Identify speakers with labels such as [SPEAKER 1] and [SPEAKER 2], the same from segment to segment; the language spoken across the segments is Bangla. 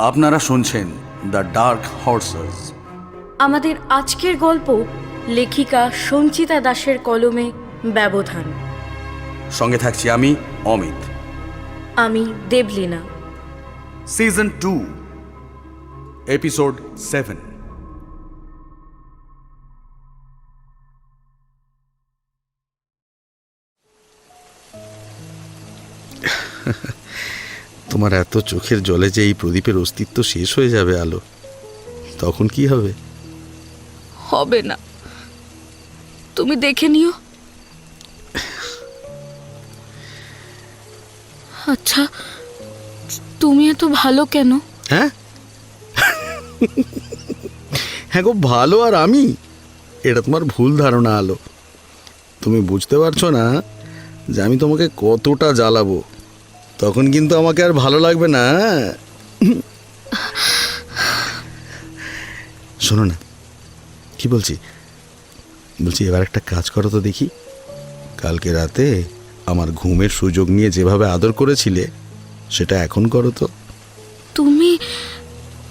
[SPEAKER 1] আপনারা শুনছেন দ্য ডার্ক হর্সেস।
[SPEAKER 2] আমাদের আজকের গল্প লেখিকা সঞ্চিতা দাসের কলমে ব্যবধান।
[SPEAKER 1] সঙ্গে থাকছি আমি অমিত।
[SPEAKER 2] আমি দেবলীনা।
[SPEAKER 1] Season 2, episode 7।
[SPEAKER 3] তোমার এত চোখের জলে যে এই প্রদীপের অস্তিত্ব শেষ হয়ে যাবে আলো, তখন কি হবে?
[SPEAKER 2] হবে না, তুমি দেখে নিও। আচ্ছা, তুমি এত ভালো কেন?
[SPEAKER 3] হ্যাঁ হ্যাঁ গো, ভালো আর আমি, এটা তোমার ভুল ধারণা আলো। তুমি বুঝতে পারছো না যে আমি তোমাকে কতটা জ্বালাবো, তখন কিন্তু আমাকে আর ভালো লাগবে না। শোনো না, কি বলছি এবার একটা কাজ করো তো দেখি। কালকে রাতে আমার ঘুমের সুযোগ নিয়ে যেভাবে আদর করেছিলে, সেটা এখন করো তো।
[SPEAKER 2] তুমি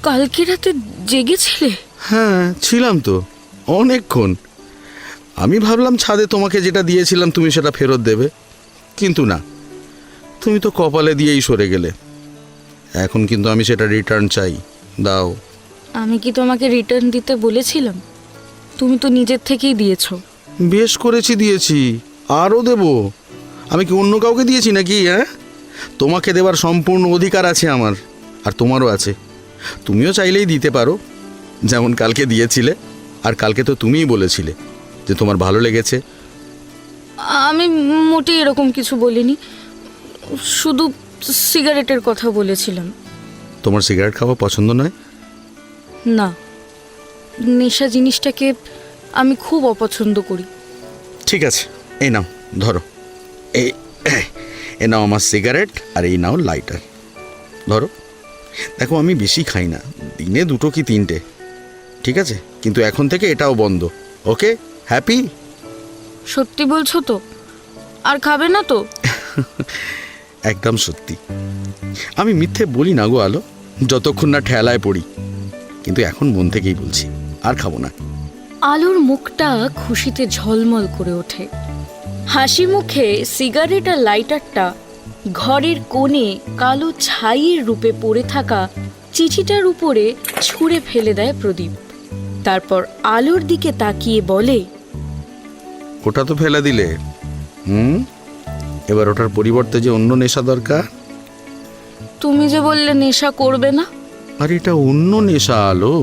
[SPEAKER 2] কালকে রাতে জেগেছিলে?
[SPEAKER 3] হ্যাঁ, ছিলাম তো অনেকক্ষণ। আমি ভাবলাম ছাদে তোমাকে যেটা দিয়েছিলাম তুমি সেটা ফেরত দেবে, কিন্তু না, তুমি তো কপালে দিয়েই সরে গেলে। এখন কিন্তু আমি সেটা রিটার্ন চাই, দাও।
[SPEAKER 2] আমি কি তোমাকে রিটার্ন দিতে বলেছিলাম? তুমি তো নিজের থেকেই দিয়েছো।
[SPEAKER 3] বেশ করেছি, দিয়েছি, আরও দেব। আমি কি অন্য কাউকে দিয়েছি নাকি? হ্যাঁ, তোমাকে দেওয়ার সম্পূর্ণ অধিকার আছে আমার, আর তোমারও আছে। তুমিও চাইলেই দিতে পারো, যেমন কালকে দিয়েছিলে। আর কালকে তো তুমিই বলেছিলে যে তোমার ভালো লেগেছে।
[SPEAKER 2] আমি মোটেই এরকম কিছু বলিনি, শুধু সিগারেটের কথা বলেছিলাম।
[SPEAKER 3] তোমার সিগারেট খাওয়া পছন্দ নয়?
[SPEAKER 2] না, নেশা জিনিসটাকে আমি খুব অপছন্দ করি।
[SPEAKER 3] ঠিক আছে, এই নাও, ধরো। এই নাও আমার সিগারেট, আর এই নাও লাইটার। ধরো, দেখো আমি বেশি খাই না, দিনে 2 কি 3টে, ঠিক আছে? কিন্তু এখন থেকে এটাও বন্ধ, ওকে? হ্যাপি?
[SPEAKER 2] সত্যি বলছো তো? আর খাবে না তো?
[SPEAKER 3] একদম সত্যি, আমি মিথ্যে বলি না গো আলো, যতক্ষণ না ঠেলায় পড়ি। কিন্তু এখন মন থেকেই বলছি, আর খাবো না।
[SPEAKER 2] আলোর মুখটা খুশিতে ঝলমল করে ওঠে। হাসি মুখে সিগারেট আর লাইটারটা ঘরের কোণে কালো ছাইয়ের রূপে পড়ে থাকা চিঠিটার উপরে ছুঁড়ে ফেলে দেয় প্রদীপ। তারপর আলোর দিকে তাকিয়ে বলে,
[SPEAKER 3] ওটা তো ফেলে দিলে, এবার ওটার পরিবর্তে যে অন্য নেশা দরকার।
[SPEAKER 2] তুমি যে বললে নেশা করবে না।
[SPEAKER 3] আর এটা অন্য নেশা আলো,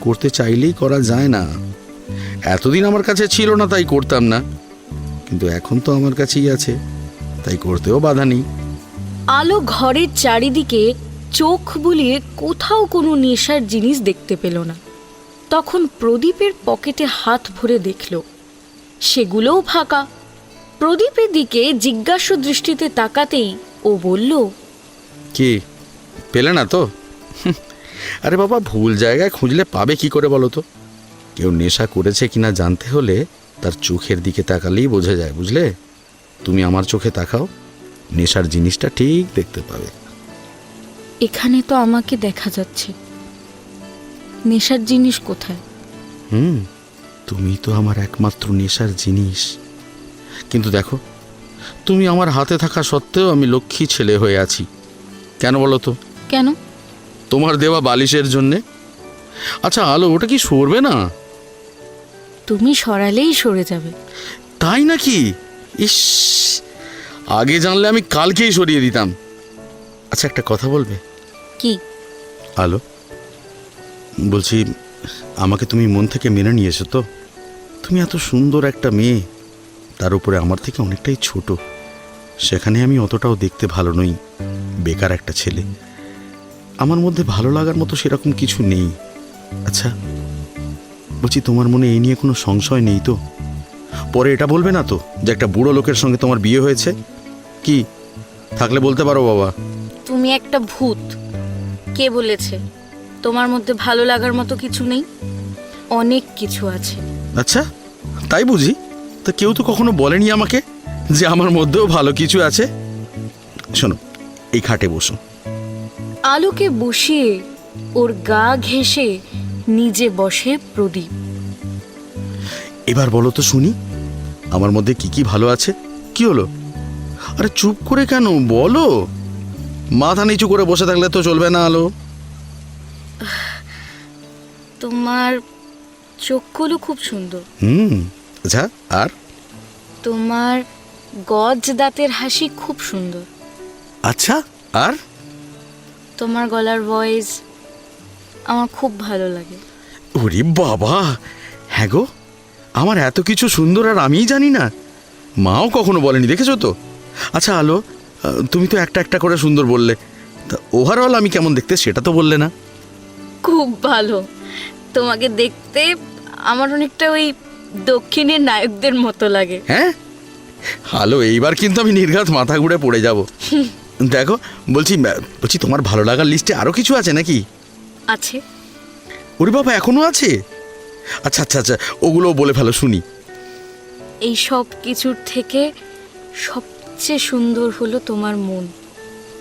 [SPEAKER 3] করতে চাইলেই করা যায় না। এতদিন আমার কাছে ছিল না তাই করতাম না, কিন্তু এখন তো আমার কাছেই আছে, তাই করতেও বাধা নেই।
[SPEAKER 2] আলো ঘরের চারিদিকে চোখ বুলিয়ে কোথাও কোনো নেশার জিনিস দেখতে পেল না। তখন প্রদীপের পকেটে হাত ভরে দেখল, সেগুলোও ফাঁকা। প্রদীপের দিকে জিজ্ঞাসু দৃষ্টিতে তাকাতেই ও বলল,
[SPEAKER 3] কি পেলে না তো? আরে বাবা, ভুল জায়গায় খুঁজলে পাবে কি করে বলো তো? কেউ নেশা করেছে কিনা জানতে হলে তার চোখের দিকে তাকালেই বোঝা যায়, বুঝলে? তুমি আমার চোখে তাকাও, নেশার জিনিসটা ঠিক দেখতে পাবে।
[SPEAKER 2] এখানে তো আমাকে দেখা যাচ্ছে, নেশার জিনিস কোথায়?
[SPEAKER 3] তুমি তো আমার একমাত্র নেশার জিনিস। কিন্তু দেখো, তুমি আমার হাতে থাকা সত্ত্বেও আমি লক্ষ্মী ছেলে হয়ে আছি। কেন বলো তো?
[SPEAKER 2] কেন?
[SPEAKER 3] তোমার দেওয়া বালিশের জন্যে। আচ্ছা আলো, ওটা কি সরবে না?
[SPEAKER 2] তুমি সরালেই সরে যাবে।
[SPEAKER 3] তাই নাকি? ইস, আগে জানলে আমি কালকেই সরিয়ে দিতাম। আচ্ছা, একটা কথা বলবে?
[SPEAKER 2] কি?
[SPEAKER 3] আলো, বলছি, আমাকে তুমি মন থেকে মেনে নিয়েছো তো? তুমি এত সুন্দর একটা মেয়ে, তার উপরে আমার থেকে অনেকটাই ছোট। সেখানে আমি অতটাও দেখতে ভালো নই, বেকার একটা ছেলে। আমার মধ্যে ভালো লাগার মতো সেরকম কিছু নেই। আচ্ছা বলছি, তোমার মনে এই নিয়ে কোনো সংশয় নেই তো? পরে এটা বলবে না তো যে একটা বুড়ো লোকের সঙ্গে তোমার বিয়ে হয়েছে? কি থাকলে বলতে পারো বাবা।
[SPEAKER 2] তুমি একটা ভূত। কে বলেছে তোমার মধ্যে ভালো লাগার মতো কিছু নেই? অনেক কিছু আছে।
[SPEAKER 3] আচ্ছা, তাই বুঝি? তা কেউ তো কখনো বলেনি আমাকে যে আমার মধ্যেও ভালো কিছু আছে। শোনো, এই খাটে বসো।
[SPEAKER 2] আলোকে বসিয়ে ওর গা ঘেঁষে নিজে বসে প্রদীপ।
[SPEAKER 3] এবার বলো তো শুনি, আমার মধ্যে কি কি ভালো আছে? কি হলো? আরে চুপ করে কেন, বলো। মাথা নিচু করে বসে থাকলে তো চলবে না আলো।
[SPEAKER 2] তোমার চোখগুলো খুব সুন্দর।
[SPEAKER 3] আচ্ছা, আর?
[SPEAKER 2] তোমার গজ দাঁতের হাসি খুব সুন্দর।
[SPEAKER 3] আচ্ছা, আর?
[SPEAKER 2] তোমার গলার ভয়েস আমার খুব ভালো লাগে।
[SPEAKER 3] ওরে বাবা, হ্যাঁ গো, আমার এত কিছু সুন্দর আর আমিই জানি না? মাও কখনো বলেনি, দেখেছো তো? আচ্ছা আলো, তুমি তো একটা একটা করে সুন্দর বললে, তা ওভারঅল আমি কেমন দেখতে সেটা তো বললে না।
[SPEAKER 2] খুব ভালো। তোমাকে দেখতে আমার অনেকটা ওই দক্ষিণের নায়কদের মতো লাগে।
[SPEAKER 3] হ্যাঁ আলো, এইবার কিন্তু আমি নির্ঘাত মাথা ঘুরে পড়ে যাব। দেখো, বলছি তোমার ভালো লাগার লিস্টে আরো কিছু আছে নাকি?
[SPEAKER 2] আছে।
[SPEAKER 3] ওরে বাবা, এখনো আছে? আচ্ছা আচ্ছা আচ্ছা, ওগুলো বলে ফেলো শুনি।
[SPEAKER 2] এই সব কিছুর থেকে সবচেয়ে সুন্দর হলো তোমার মন।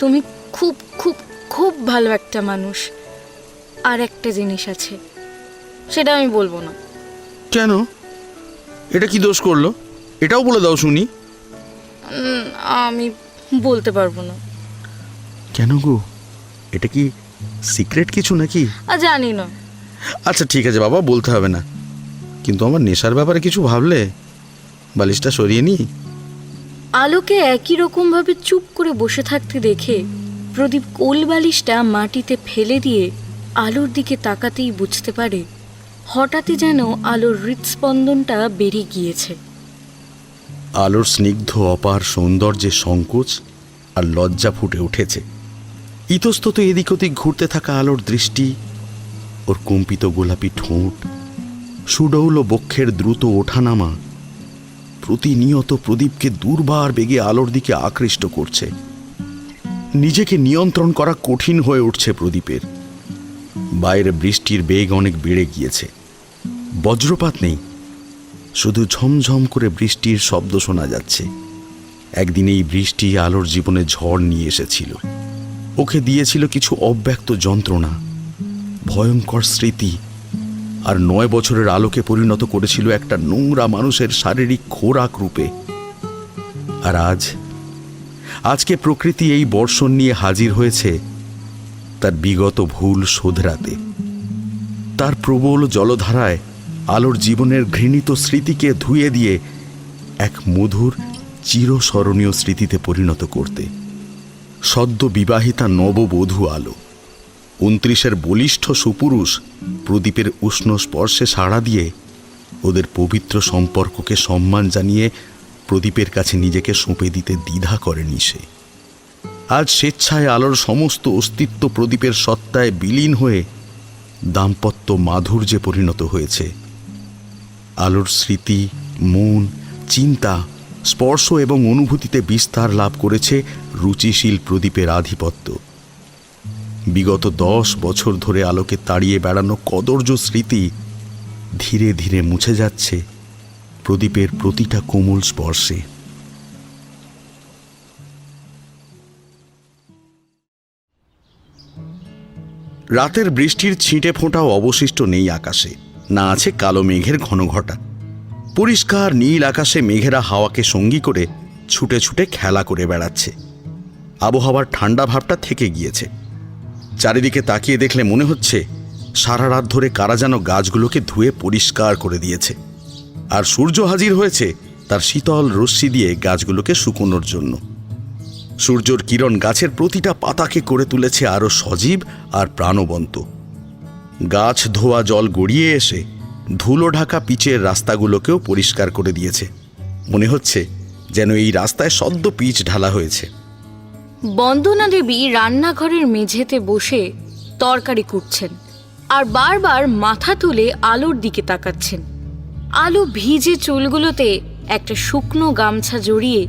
[SPEAKER 2] তুমি খুব খুব খুব ভালো একটা মানুষ। আর একটা জিনিস আছে, সেটা আমি বলবো না।
[SPEAKER 3] কেন? এটা কি দোষ করলো? এটাও বলে দাও শুনি।
[SPEAKER 2] আমি বলতে পারবো না।
[SPEAKER 3] কেন গো, এটা কি সিক্রেট কিছু নাকি?
[SPEAKER 2] জানি না।
[SPEAKER 3] আচ্ছা ঠিক আছে বাবা, বলতে হবে না। কিন্তু আমার নেশার ব্যাপারে কিছু ভাবলে বালিশটা সরিয়ে নি।
[SPEAKER 2] আলোকে একই রকম ভাবে চুপ করে বসে থাকতে দেখে প্রদীপ কোল বালিশটা মাটিতে ফেলে দিয়ে আলোর দিকে তাকাতেই বুঝতে পারে হঠাৎই যেন আলোর হৃৎস্পন্দনটা বেড়ে গিয়েছে।
[SPEAKER 3] আলোর স্নিগ্ধ অপার সৌন্দর্যে সংকোচ আর লজ্জা ফুটে উঠেছে। ইতস্তত এদিক ওদিক ঘুরতে থাকা আলোর দৃষ্টি, ওর কম্পিত গোলাপি ঠোঁট, সুডৌল বক্ষের দ্রুত ওঠানামা প্রতিনিয়ত প্রদীপকে দুর্বার বেগে আলোর দিকে আকৃষ্ট করছে। নিজেকে নিয়ন্ত্রণ করা কঠিন হয়ে উঠছে প্রদীপের। বাইরে বৃষ্টির বেগ অনেক বেড়ে গিয়েছে। বজ্রপাত নেই, শুধু ঝমঝম করে বৃষ্টির শব্দ শোনা যাচ্ছে। একদিন এই বৃষ্টি আলোর জীবনে ঝড় নিয়ে এসেছিল। ওকে দিয়েছিল কিছু অব্যক্ত যন্ত্রণা, ভয়ঙ্কর স্মৃতি, আর 9 বছরের আলোকে পরিণত করেছিল একটা নোংরা মানুষের শারীরিক খোরাক রূপে। আর আজকে প্রকৃতি এই বর্ষণ নিয়ে হাজির হয়েছে তার বিগত ভুল শোধরাতে। তার প্রবল জলধারায় আলোর জীবনের ঘৃণিত স্মৃতিকে ধুয়ে দিয়ে এক মধুর চিরস্মরণীয় স্মৃতিতে পরিণত করতে। সদ্য বিবাহিতা নববধূ আলো, 29-এর বলিষ্ঠ সুপুরুষ প্রদীপের উষ্ণ স্পর্শে সাড়া দিয়ে ওদের পবিত্র সম্পর্ককে সম্মান জানিয়ে প্রদীপের কাছে নিজেকে সঁপে দিতে দ্বিধা করেনি সে। আজ স্বেচ্ছায় আলোর সমস্ত অস্তিত্ব প্রদীপের সত্তায় বিলীন হয়ে দাম্পত্য মাধুর্যে পরিণত হয়েছে। আলোর স্মৃতি, মন, চিন্তা, স্পর্শ এবং অনুভূতিতে বিস্তার লাভ করেছে রুচিশীল প্রদীপের আধিপত্য। বিগত 10 বছর ধরে আলোকে তাড়িয়ে বেড়ানো কদর্য স্মৃতি ধীরে ধীরে মুছে যাচ্ছে প্রদীপের প্রতিটা কোমল স্পর্শে। রাতের বৃষ্টির ছিটে ফোঁটাও অবশিষ্ট নেই আকাশে, না আছে কালো মেঘের ঘনঘটা। পরিষ্কার নীল আকাশে মেঘেরা হাওয়াকে সঙ্গী করে ছুটে ছুটে খেলা করে বেড়াচ্ছে। আবহাওয়ার ঠান্ডা ভাবটা থেকে গিয়েছে। চারিদিকে তাকিয়ে দেখলে মনে হচ্ছে সারা রাত ধরে কারা যেন গাছগুলোকে ধুয়ে পরিষ্কার করে দিয়েছে, আর সূর্য হাজির হয়েছে তার শীতল রশ্মি দিয়ে গাছগুলোকে শুকোনোর জন্য। সূর্যর কিরণ গাছের প্রতিটা পাতাকে করে তুলেছে আরো সজীব আর প্রাণবন্ত। গাছ ধোয়া জল গড়িয়ে এসে ধুলো ঢাকা পিচের রাস্তাগুলোকেও পরিষ্কার করে দিয়েছে। মনে হচ্ছে যেন এই রাস্তায় সদ্য পিচ ঢালা হয়েছে।
[SPEAKER 2] বন্দনা দেবী রান্নাঘরের মেঝেতে বসে তরকারি কুটছেন আর বারবার মাথা তুলে আলোর দিকে তাকাচ্ছেন। আলো ভিজে চুলগুলোতে একটা শুকনো গামছা জড়িয়ে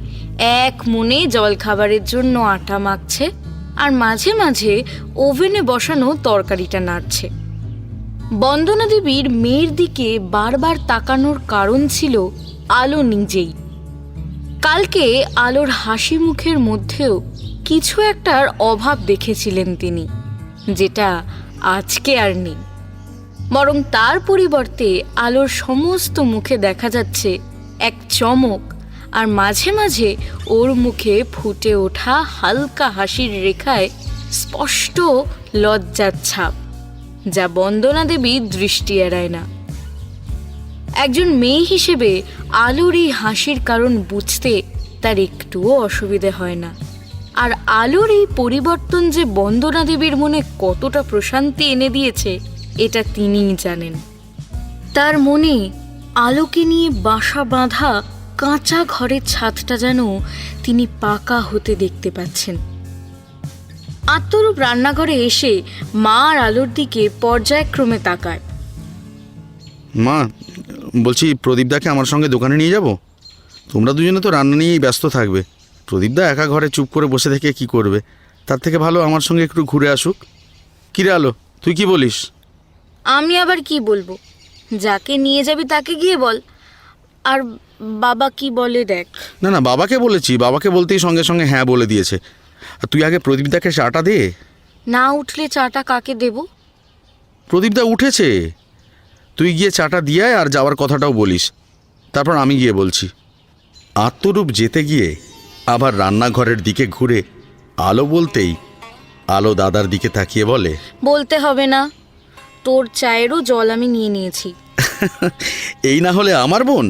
[SPEAKER 2] এক মনে জলখাবারের জন্য আটা মাখছে আর মাঝে মাঝে ওভেনে বসানো তরকারিটা নাড়ছে। বন্দনা দেবীর মেয়ের দিকে বারবার তাকানোর কারণ ছিল আলো নিজেই। কালকে আলোর হাসি মুখের মধ্যেও কিছু একটার অভাব দেখেছিলেন তিনি। যেটা আজকে আর নেই। বরং তার পরিবর্তে আলোর সমস্ত মুখে দেখা যাচ্ছে এক চমক, আর মাঝে মাঝে ওর মুখে ফুটে ওঠা হালকা হাসির রেখায় স্পষ্ট লজ্জার ছাপ, যা বন্দনা দেবী দৃষ্টি এড়ায় না। একজন মেয়ে হিসেবে আলোর এই হাসির কারণ বুঝতে তার একটুও অসুবিধে হয় না। আর আলোর এই পরিবর্তন যে বন্দনা দেবীর মনে কতটা প্রশান্তি এনে দিয়েছে এটা তিনিই জানেন। তার মনে আলোকে নিয়ে বাসা বাঁধা কাঁচা ঘরের ছাদটা যেন তিনি পাকা হতে দেখতে পাচ্ছেন। আত্মরূপ রান্নাঘরে এসে মা আর আলোর দিকে পর্যায়ক্রমে তাকায়।
[SPEAKER 3] মা, বলছি প্রদীপদাকে আমার সঙ্গে দোকানে নিয়ে যাব? তোমরা দুজনে তো রান্না নিয়েই ব্যস্ত থাকবে। প্রদীপদা একা ঘরে চুপ করে বসে থেকে কি করবে? তার থেকে ভালো আমার সঙ্গে একটু ঘুরে আসুক। কিরে আলো, তুই কি বলিস?
[SPEAKER 2] আমি আবার কি বলবো? যাকে নিয়ে যাবি তাকে গিয়ে বল। আর বাবা কি বলে দেখ।
[SPEAKER 3] না না, বাবাকে বলেছি, বাবাকে বলতেই সঙ্গে সঙ্গে হ্যাঁ বলে দিয়েছে। আর তুই আগে প্রদীপদাকে চাটা দে।
[SPEAKER 2] না উঠলে চাটা কাকে দেব?
[SPEAKER 3] প্রদীপদা উঠেছে, তুই গিয়ে চাটা দিয়ে আয় আর যাওয়ার কথাটাও বলিস, তারপর আমি গিয়ে বলছি। আত্মরূপ যেতে গিয়ে আবার রান্নাঘরের দিকে ঘুরে আলো বলতেই আলো দাদার দিকে তাকিয়ে বলে,
[SPEAKER 2] বলতে হবে না, তোর চায়েরও জল আমি নিয়ে নিয়েছি।
[SPEAKER 3] এই না হলে আমার বোন?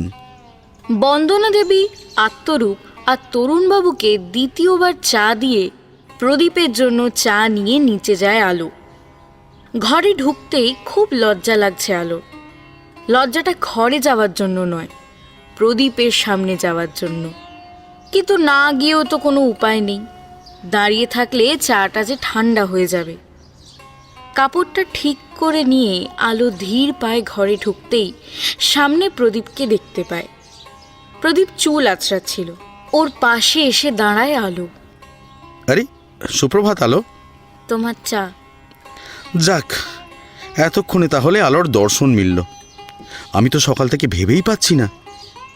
[SPEAKER 2] বন্দনা দেবী আত্মরূপ আর তরুণবাবুকে দ্বিতীয়বার চা দিয়ে প্রদীপের জন্য চা নিয়ে নিচে যায় আলো। ঘরে ঢুকতেই খুব লজ্জা লাগছে আলোর। লজ্জাটা ঘরে যাওয়ার জন্য নয়, প্রদীপের সামনে যাওয়ার জন্য। কিন্তু না গিয়েও তো কোনো উপায় নেই, দাঁড়িয়ে থাকলে চাটা যে ঠান্ডা হয়ে যাবে। কাপড়টা ঠিক করে নিয়ে আলো ধীর পায়ে ঘরে ঢুকতেই সামনে প্রদীপকে দেখতে পায়। প্রদীপ চুল আঁচড়াচ্ছিল। ওর পাশে এসে দাঁড়ায় আলো।
[SPEAKER 3] আরে সুপ্রভাত আলো।
[SPEAKER 2] তোমার চা।
[SPEAKER 3] যাক, এতক্ষণে তাহলে আলোর দর্শন মিলল। আমি তো সকাল থেকে ভেবেই পাচ্ছি না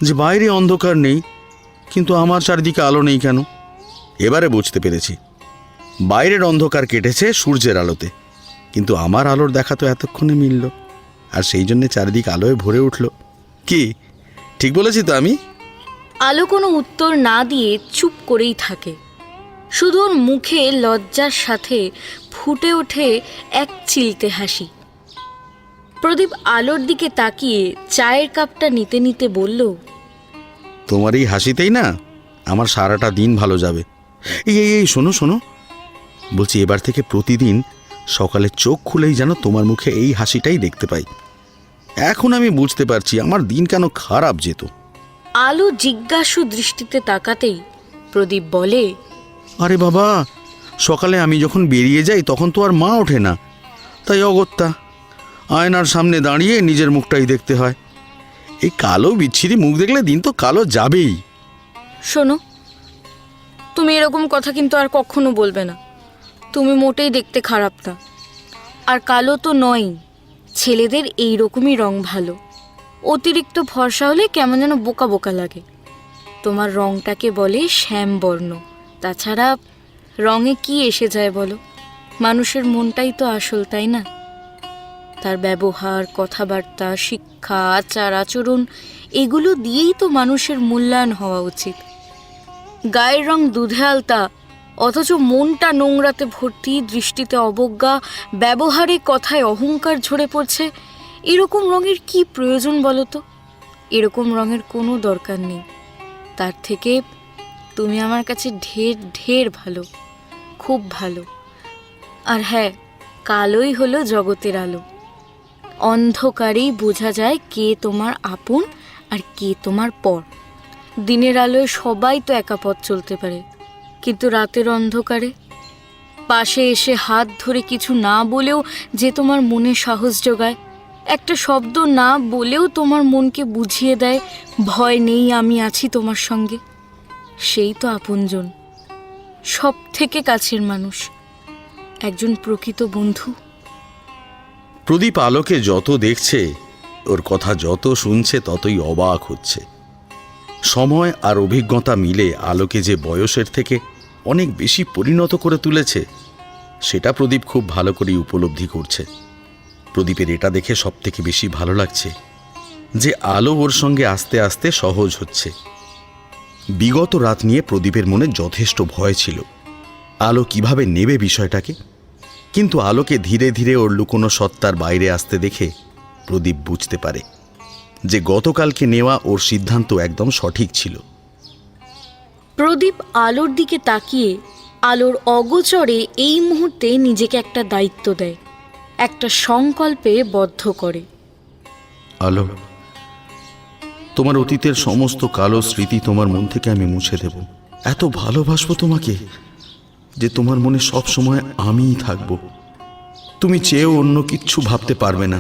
[SPEAKER 3] যে বাইরে অন্ধকার নেই, কিন্তু আমার চারিদিকে আলো নেই কেন। এবারে বুঝতে পেরেছি, বাইরের অন্ধকার কেটেছে সূর্যের আলোতে, কিন্তু আমার আলোর দেখা তো এতক্ষণে মিলল, আর সেই জন্যে চারিদিক আলোয় ভরে উঠল। কি ঠিক বলেছি তো আমি?
[SPEAKER 2] আলো কোনো উত্তর না দিয়ে চুপ করেই থাকে। শুধু ওর মুখে লজ্জার সাথে ফুটে ওঠে এক চিলতে হাসি। প্রদীপ আলোর দিকে তাকিয়ে চায়ের কাপটা নিতে নিতে বলল,
[SPEAKER 3] তোমার এই হাসিতেই না আমার সারাটা দিন ভালো যাবে। এই এই এই শোনো শোনো, বলছি এবার থেকে প্রতিদিন সকালে চোখ খুলেই যেন তোমার মুখে এই হাসিটাই দেখতে পাই। এখন আমি বুঝতে পারছি আমার দিন কেন খারাপ যেত।
[SPEAKER 2] আলো জিজ্ঞাসু দৃষ্টিতে তাকাতেই প্রদীপ বলে,
[SPEAKER 3] আরে বাবা, সকালে আমি যখন বেরিয়ে যাই তখন তো আর মা ওঠে না, তাই অগত্যা আয়নার সামনে দাঁড়িয়ে নিজের মুখটাই দেখতে হয়। এই কালো বিচ্ছিরি মুখ দেখলে দিন তো কালো যাবেই।
[SPEAKER 2] শোনো, তুমি এরকম কথা কিন্তু আর কখনো বলবে না। তুমি মোটেই দেখতে খারাপ না, আর কালো তো নয়ই। ছেলেদের এই রকমই রং ভালো। অতিরিক্ত ফর্সা হলে কেমন যেন বোকা বোকা লাগে। তোমার রংটাকে বলে শ্যামবর্ণ। তাছাড়া রঙে কি এসে যায় বলো? মানুষের মনটাই তো আসল, তাই না? তার ব্যবহার, কথাবার্তা, শিক্ষা, আচার আচরণ, এগুলো দিয়েই তো মানুষের মূল্যায়ন হওয়া উচিত। গায়ের রং দুধে আলতা, অথচ মনটা নোংরাতে ভর্তি, দৃষ্টিতে অবজ্ঞা, ব্যবহারে কথায় অহংকার ঝরে পড়ছে। এরকম রঙের কি প্রয়োজন বলো তো? এরকম রঙের কোনো দরকার নেই। তার থেকে তুমি আমার কাছে ঢের ঢের ভালো, খুব ভালো। আর হ্যাঁ, কালোই হলো জগতের আলো। অন্ধকারেই বোঝা যায় কে তোমার আপন আর কে তোমার পর। দিনের আলোয় সবাই তো একা পথ চলতে পারে, কিন্তু রাতের অন্ধকারে পাশে এসে হাত ধরে কিছু না বলেও যে তোমার মনে সাহস জোগায়, একটা শব্দ না বলেও তোমার মনকে বুঝিয়ে দেয় ভয় নেই, আমি আছি তোমার সঙ্গে, সেই তো আপনজন, সব থেকে কাছের মানুষ, একজন প্রকৃত বন্ধু।
[SPEAKER 3] প্রদীপ আলোকে যত দেখছে, ওর কথা যত শুনছে, ততই অবাক হচ্ছে। সময় আর অভিজ্ঞতা মিলে আলোকে যে বয়সের থেকে অনেক বেশি পরিণত করে তুলেছে, সেটা প্রদীপ খুব ভালো করেই উপলব্ধি করছে। প্রদীপের এটা দেখে সব থেকে বেশি ভালো লাগছে যে আলো ওর সঙ্গে আস্তে আস্তে সহজ হচ্ছে। বিগত রাত নিয়ে প্রদীপের মনে যথেষ্ট ভয় ছিল আলো কিভাবে নেবে বিষয়টাকে, কিন্তু আলোকে ধীরে ধীরে ওর লুকোনো সত্তার বাইরে আসতে দেখে প্রদীপ বুঝতে পারে যে গতকালকে নেওয়া ওর সিদ্ধান্ত একদম সঠিক ছিল।
[SPEAKER 2] প্রদীপ আলোর দিকে তাকিয়ে আলোর অগোচরে এই মুহূর্তে নিজেকে একটা দায়িত্ব দেয়, একটা সংকল্পে বদ্ধ করে।
[SPEAKER 3] আলো, তোমার অতীতের সমস্ত কালো স্মৃতি তোমার মন থেকে আমি মুছে দেব। এত ভালোবাসবো তোমাকে যে তোমার মনে সব সময় আমিই থাকব। তুমি চেয়েও অন্য কিচ্ছু ভাবতে পারবে না,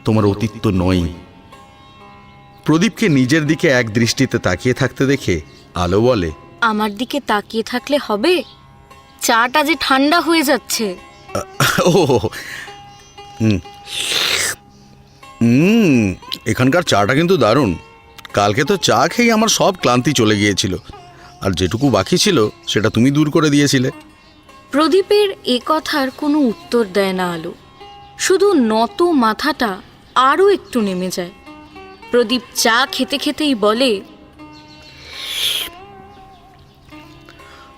[SPEAKER 3] তোমার অতীত তো নয়ই। প্রদীপকে নিজের দিকে এক দৃষ্টিতে তাকিয়ে থাকতে দেখে আলো বলে,
[SPEAKER 2] আমার দিকে তাকিয়ে থাকলে হবে? চাটা যে ঠান্ডা হয়ে যাচ্ছে।
[SPEAKER 3] ও এখানকার চাটা কিন্তু দারুণ। কালকে তো চা খেয়ে আমার সব ক্লান্তি চলে গিয়েছিল, আর যেটুকু বাকি ছিল সেটা তুমি দূর করে দিয়েছিলে।
[SPEAKER 2] প্রদীপের এ কথার কোনো উত্তর দেয় না আলো, শুধু নত মাথাটা আরও একটু নেমে যায়। প্রদীপ চা খেতে খেতেই বলে,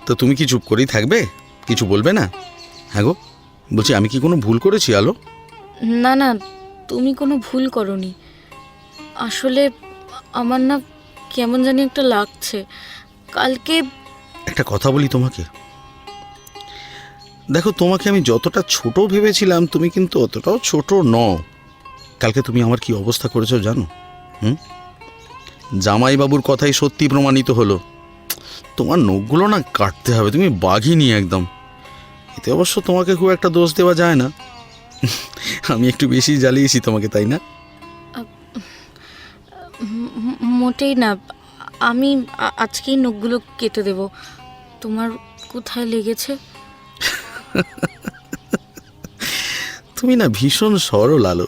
[SPEAKER 3] তো তুমি কি চুপ করেই থাকবে, কিছু বলবে না? হ্যাঁ গো, বলছি আমি কি কোনো ভুল করেছি আলো?
[SPEAKER 2] না না, তুমি কোনো ভুল করনি। আসলে আমার না কেমন জানি একটা লাগছে। কালকে
[SPEAKER 3] একটা কথা বলি তোমাকে, দেখো তোমাকে আমি যতটা ছোট ভেবেছিলাম তুমি কিন্তু অতটাও ছোট নও। কালকে তুমি আমার কি অবস্থা করেছো জানো? জামাইবাবুর কথাই সত্যি প্রমাণিত হলো। তোমার নখগুলো না কাটতে হবে, তুমি বাঘিনী একদম। এতে অবশ্য তোমাকে খুব একটা দোষ দেওয়া যায় না, আমি একটু বেশি জ্বালিয়েছি তোমাকে, তাই না?
[SPEAKER 2] মোটেই না, আমি আজকেই নখগুলো কেটে দেব। তোমার কোথায় লেগেছে?
[SPEAKER 3] তুমি না ভীষণ সরল আলো।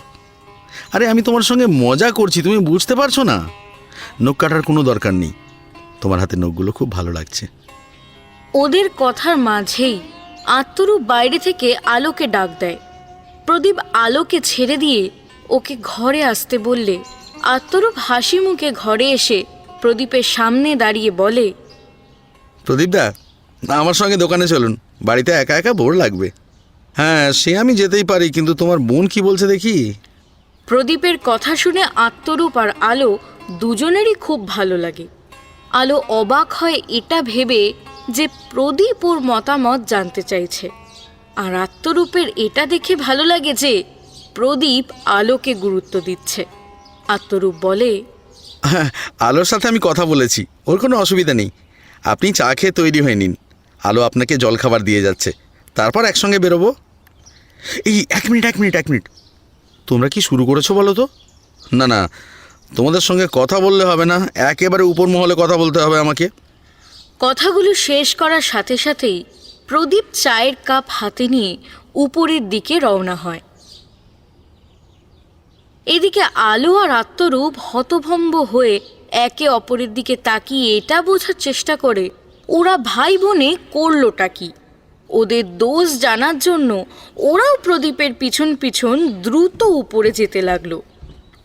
[SPEAKER 3] আরে আমি তোমার সঙ্গে মজা করছি, তুমি বুঝতে পারছো না? নখ কাটার কোনো দরকার নেই, তোমার হাতে নখগুলো খুব ভালো লাগছে।
[SPEAKER 2] ওদের কথার মাঝেই আত্মরূপ বাইরে থেকে আলোকে ডাক দেয়। প্রদীপ আলোকে ছেড়ে দিয়ে ওকে ঘরে আসতে বললে আত্মরূপ হাসি মুখে ঘরে এসে প্রদীপের সামনে দাঁড়িয়ে বলে,
[SPEAKER 3] প্রদীপদা, আমার সঙ্গে দোকানে চলুন, বাড়িতে একা একা বোর লাগবে। হ্যাঁ, সে আমি যেতেই পারি, কিন্তু তোমার বোন কি বলছে দেখি।
[SPEAKER 2] প্রদীপের কথা শুনে আত্মরূপ আর আলো দুজনেরই খুব ভালো লাগে। আলো অবাক হয় এটা ভেবে যে প্রদীপ ওর মতামত জানতে চাইছে, আর আত্মরূপের এটা দেখে ভালো লাগে যে প্রদীপ আলোকে গুরুত্ব দিচ্ছে। আত্মরূপ বলে,
[SPEAKER 3] হ্যাঁ, আলোর সাথে আমি কথা বলেছি, ওর কোনো অসুবিধা নেই। আপনি চা খেয়ে তৈরি হয়ে নিন, আলো আপনাকে জলখাবার দিয়ে যাচ্ছে, তারপর একসঙ্গে বেরোবো। এই এক মিনিট, তোমরা কি শুরু করেছো বলো তো? না না, তোমাদের সঙ্গে কথা বললে হবে না, একেবারে উপর মহলে কথা বলতে হবে আমাকে।
[SPEAKER 2] কথাগুলো শেষ করার সাথে সাথেই প্রদীপ চায়ের কাপ হাতে নিয়ে উপরের দিকে রওনা হয়। এদিকে আলো আর আত্মরূপ হতভম্ব হয়ে একে অপরের দিকে তাকিয়ে এটা বোঝার চেষ্টা করে ওরা ভাই বোনে করলোটা কি। ওদের দোষ জানার জন্য ওরাও প্রদীপের পিছন পিছন দ্রুত উপরে যেতে লাগলো।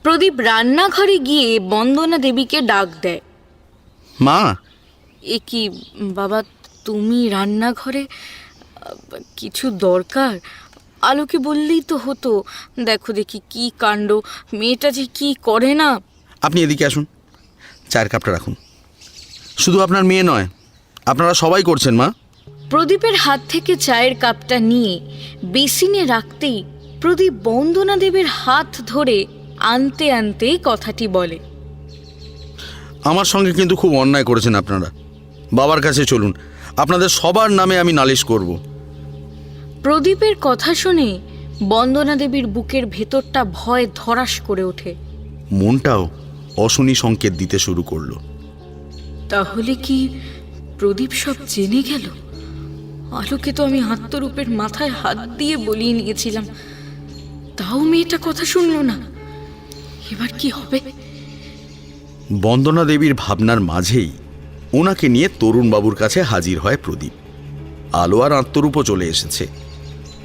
[SPEAKER 2] প্রদীপ রান্নাঘরে গিয়ে বন্দনা দেবীকে ডাক দেয়।
[SPEAKER 3] মা,
[SPEAKER 2] এ কি বাবা, তুমি রান্নাঘরে? কিছু দরকার? আলোকে বললেই তো হতো। দেখো দেখি কি কাণ্ড, মেয়েটা যে কি করে না।
[SPEAKER 3] আপনি এদিকে আসুন, চায়ের কাপটা রাখুন। শুধু আপনার মেয়ে নয়, আপনারা সবাই করছেন মা।
[SPEAKER 2] প্রদীপের হাত থেকে চায়ের কাপটা নিয়ে বেসিনে রাখতেই প্রদীপ বন্দনা দেবীর হাত ধরে আনতে আনতে কথাটি বলে,
[SPEAKER 3] আমার সঙ্গে কিন্তু খুব অন্যায় করেছেন আপনারা। বাবার কাছে চলুন, আপনাদের সবার নামে আমি নালিশ করব।
[SPEAKER 2] প্রদীপের কথা শুনে বন্দনা দেবীর বুকের ভেতরটা ভয় ধরাস করে ওঠে।
[SPEAKER 3] মনটাও অশনি সংকেত দিতে শুরু করলো।
[SPEAKER 2] তাহলে কি প্রদীপ সব জেনে গেল? আলোকে তো আমি আত্মরূপের মাথায় হাত দিয়ে বলিয়ে নিয়েছিলাম, তাও মেয়েটা কথা শুনলো না। এবার কি হবে?
[SPEAKER 3] বন্দনা দেবীর ভাবনার মাঝেই ওনাকে নিয়ে তরুণবাবুর কাছে হাজির হয় প্রদীপ। আলো আর আত্মরূপও চলে এসেছে।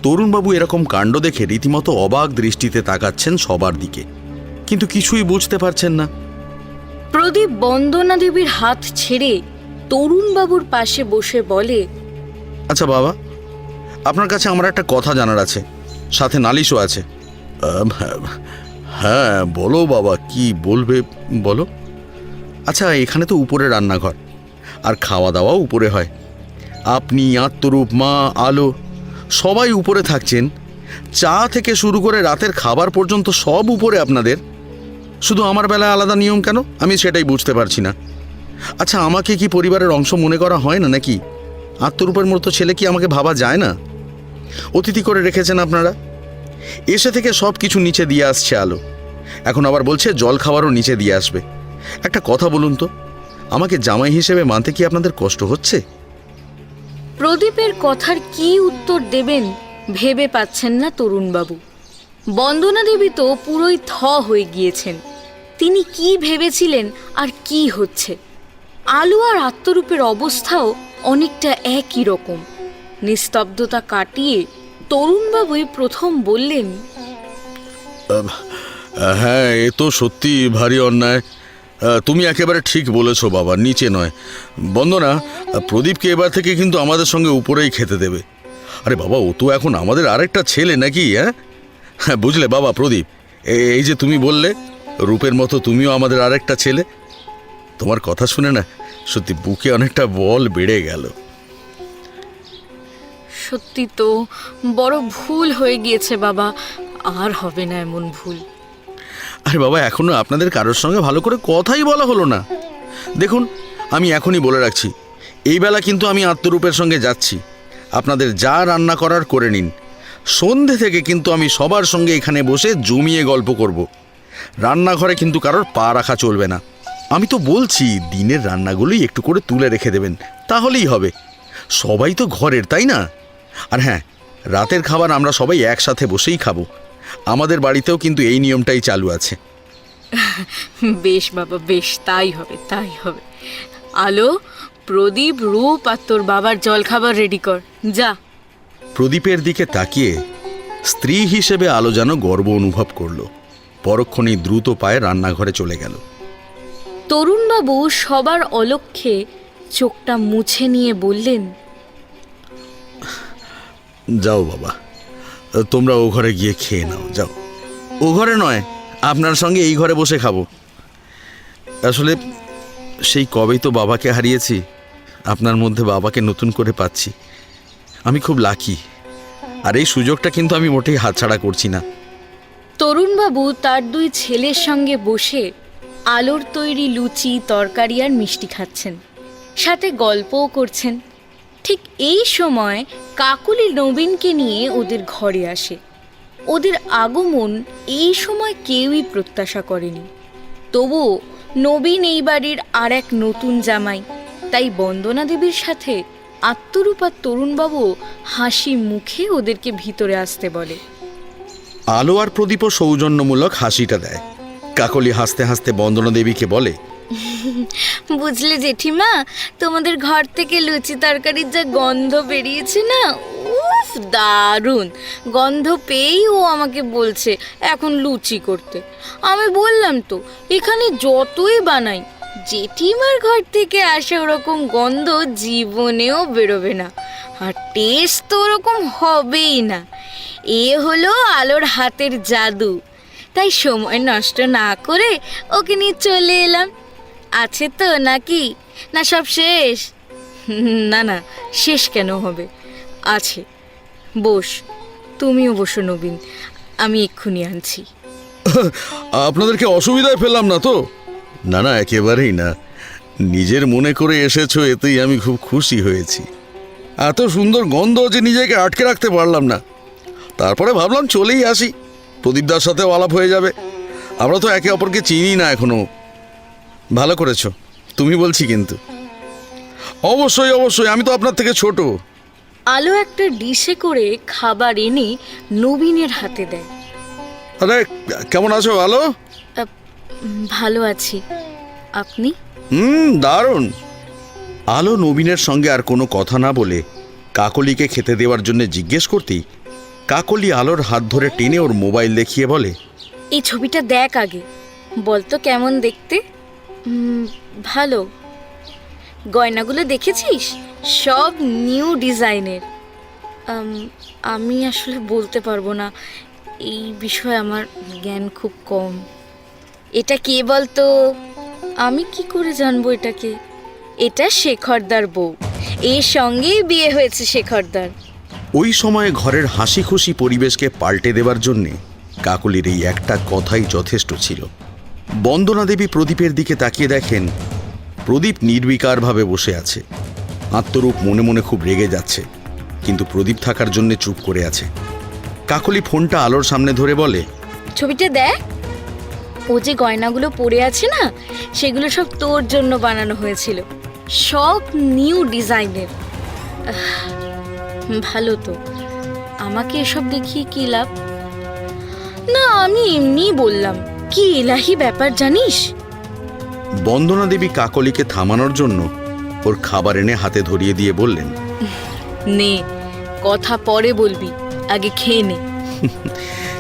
[SPEAKER 3] তরুণবাবু এরকম কাণ্ড দেখে রীতিমতো অবাক দৃষ্টিতে তাকাচ্ছেন সবার দিকে, কিন্তু কিছুই বুঝতে পারছেন না।
[SPEAKER 2] প্রদীপ বন্দনা দেবীর হাত ছেড়ে তরুণবাবুর পাশে বসে বলে,
[SPEAKER 3] আচ্ছা বাবা, আপনার কাছে আমার একটা কথা জানার আছে, সাথে নালিশও আছে। হ্যাঁ বলো বাবা, কি বলবে বলো। আচ্ছা, এখানে তো উপরে রান্নাঘর, আর খাওয়া দাওয়াও উপরে হয়। আপনি, আত্মরূপ, মা, আলো সবাই উপরে থাকছেন। চা থেকে শুরু করে রাতের খাবার পর্যন্ত সব উপরে আপনাদের। শুধু আমার বেলায় আলাদা নিয়ম কেন, আমি সেটাই বুঝতে পারছি না। আচ্ছা, আমাকে কি পরিবারের অংশ মনে করা হয় না নাকি? আত্মরূপের মতো ছেলে কি আমাকে ভাবা যায় না? অতিথি করে রেখেছেন আপনারা। এসে থেকে সব কিছু নিচে দিয়ে আসছে আলো, এখন আবার বলছে জল খাবারও নিচে দিয়ে আসবে। একটা কথা বলুন তো, আমাকে জামাই হিসেবে মানতে কি আপনাদের কষ্ট হচ্ছে?
[SPEAKER 2] প্রদীপের কথার কি উত্তর দেবেন ভেবে পাচ্ছেন না তরুণবাবু। বন্দনা দেবী তো পুরোই থ হয়ে গিয়েছেন। তিনি কি ভেবেছিলেন আর কি হচ্ছে। আলু আর আত্মরূপের অবস্থাও অনেকটা একই রকম। নিস্তব্ধতা কাটিয়ে তরুণবাবুই প্রথম বললেন,
[SPEAKER 3] হ্যাঁ, এ তো সত্যি ভারী অন্যায়। তুমি একেবারে ঠিক বলেছো বাবা, নিচে নয়। বন্দনা, প্রদীপকে এবার থেকে কিন্তু আমাদের সঙ্গে উপরেই খেতে দেবে। আরে বাবা, ও তো এখন আমাদের আরেকটা ছেলে নাকি? হ্যাঁ বুঝলে বাবা প্রদীপ, এই যে তুমি বললে রূপের মতো তুমিও আমাদের আরেকটা ছেলে, তোমার কথা শুনে না সত্যি বুকে অনেকটা বল বেড়ে গেল।
[SPEAKER 2] সত্যি তো বড় ভুল হয়ে গিয়েছে বাবা, আর হবে না এমন ভুল।
[SPEAKER 3] আরে বাবা, এখনো আপনাদের কারোর সঙ্গে ভালো করে কথাই বলা হলো না। দেখুন, আমি এখনই বলে রাখছি, এই বেলা কিন্তু আমি আত্মরূপের সঙ্গে যাচ্ছি। আপনাদের যা রান্না করার করে নিন। সন্ধে থেকে কিন্তু আমি সবার সঙ্গে এখানে বসে জমিয়ে গল্প করব। রান্নাঘরে কিন্তু কারোর পা রাখা চলবে না। আমি তো বলছি, দিনের রান্নাগুলোই একটু করে তুলে রেখে দেবেন, তাহলেই হবে। সবাই তো ঘরের, তাই না? আর হ্যাঁ, রাতের খাবার আমরা সবাই একসাথে বসেই খাবো। আমাদের বাড়িতেও কিন্তু এই নিয়মটাই চালু আছে।
[SPEAKER 2] বেশ বাবা, বেশ, তাই হবে, তাই হবে। আলো, প্রদীপ, রূপ আর তোর বাবার জলখাবার রেডি কর, যা।
[SPEAKER 3] প্রদীপের দিকে তাকিয়ে স্ত্রী হিসেবে আলো যেন গর্ব অনুভব করল। পরক্ষণেই দ্রুত পায়ে রান্নাঘরে চলে গেল।
[SPEAKER 2] তরুণবাবু সবার অলক্ষ্যে চোখটা মুছে নিয়ে বললেন,
[SPEAKER 3] যাও বাবা, তোমরা ও ঘরে গিয়ে খেয়ে নাও, যাও। ও ঘরে নয়, আপনার সঙ্গে এই ঘরে বসে খাবো। আসলে সেই কবেই তো বাবাকে হারিয়েছি, আপনার মধ্যে বাবাকে নতুন করে পাচ্ছি। আমি খুব লাকি, আর এই সুযোগটা কিন্তু আমি মোটেই হাতছাড়া করছি না।
[SPEAKER 2] তরুণবাবু তার দুই ছেলের সঙ্গে বসে আলোর তৈরি লুচি, তরকারি আর মিষ্টি খাচ্ছেন, সাথে গল্পও করছেন। ঠিক এই সময় কাকুলি নবীনকে নিয়ে ওদের ঘরে আসে। ওদের আগমন এই সময় কেউই প্রত্যাশা করেনি। তবুও নবীন এই বাড়ির আর এক নতুন জামাই, তাই বন্দনা দেবীর সাথে আত্মরূপ আর তরুণবাবু হাসি মুখে ওদেরকে ভিতরে আসতে বলে।
[SPEAKER 3] আলো আর প্রদীপও সৌজন্যমূলক হাসিটা দেয়। কাকলি হাসতে হাসতে বন্দনা দেবীকে বলে,
[SPEAKER 2] বুঝলে জেঠিমা, তোমাদের ঘর থেকে লুচি তরকারির যা গন্ধ বেরিয়েছে না, উফ দারুণ গন্ধ পেয়েই ও আমাকে বলছে এখন লুচি করতে। আমি বললাম তো এখানে যতই বানাই জেঠিমার ঘর থেকে আসে ওরকম গন্ধ জীবনেও বেরোবে না, আর টেস্ট তো ওরকম হবেই না। এ হলো আলোর হাতের জাদু। তাই সময় নষ্ট না করে ওকে নিয়ে চলে এলাম। আছে তো নাকি? না সব শেষ? না না, শেষ কেন হবে, আছে। বস, তুমিও বসো নবীন, আমি এক্ষুনি আনছি।
[SPEAKER 3] আপনাদেরকে অসুবিধায় ফেললাম না তো? না না, একেবারেই না। নিজের মনে করে এসেছো, এতেই আমি খুব খুশি হয়েছি। এত সুন্দর গন্ধ যে নিজেকে আটকে রাখতে পারলাম না। তারপরে ভাবলাম চলেই আসি, প্রদীপদার সাথেও আলাপ হয়ে যাবে। আমরা তো একে অপরকে চিনি না এখনো। ভালো করেছো, তুমি বলছি কিন্তু। অবশ্যই অবশ্যই, আমি তো আপনার থেকে ছোট।
[SPEAKER 2] আলো একটা ডিশে করে খাবার এনে নবীনের হাতে দেয়।
[SPEAKER 3] আরে কেমন আছো আলো?
[SPEAKER 2] ভালো আছি, আপনি?
[SPEAKER 3] দারুণ। আলো নবীনের সঙ্গে আর কোনো কথা না বলে কাকলিকে খেতে দেওয়ার জন্য জিজ্ঞেস করতেই কাকলি আলোর হাত ধরে টেনে ওর মোবাইল দেখিয়ে বলে,
[SPEAKER 2] এই ছবিটা দেখ আগে, বলতো কেমন দেখতে। ভালো। গয়নাগুলো দেখেছিস? সব নিউ ডিজাইনের। আমি আসলে বলতে পারবো না, এই বিষয়ে আমার জ্ঞান খুব কম। এটা কে বলতো? আমি কি করে জানবো এটাকে? এটা শেখরদার বউ, এর সঙ্গেই বিয়ে হয়েছে শেখরদার।
[SPEAKER 3] ওই সময় ঘরের হাসি খুশি পরিবেশকে পাল্টে দেবার জন্যে কাকলির এই একটা কথাই যথেষ্ট ছিল। বন্দনা দেবী প্রদীপের দিকে তাকিয়ে দেখেন প্রদীপ নির্বিকারভাবে বসে আছে। আত্মরূপ মনে মনে খুব রেগে যাচ্ছে, কিন্তু প্রদীপ থাকার জন্য চুপ করে আছে। কাকলি ফোনটা আলোর সামনে ধরে বলে,
[SPEAKER 2] ছবিটা দেখ, ও যে গয়নাগুলো পরে আছে না, সেগুলো সব তোর জন্য বানানো হয়েছিল, সব নিউ ডিজাইনের। ভালো তো, আমাকে এসব দেখিয়ে কি লাভ? না, আমি এমনিই বললাম। কি এলাহি ব্যাপার জানিস?
[SPEAKER 3] বন্দনা দেবী কাকলিকে থামানোর জন্য ওর খাবার এনে হাতে ধরিয়ে দিয়ে বললেন,
[SPEAKER 2] নে, কথা পরে বলবি, আগে খেয়ে নে।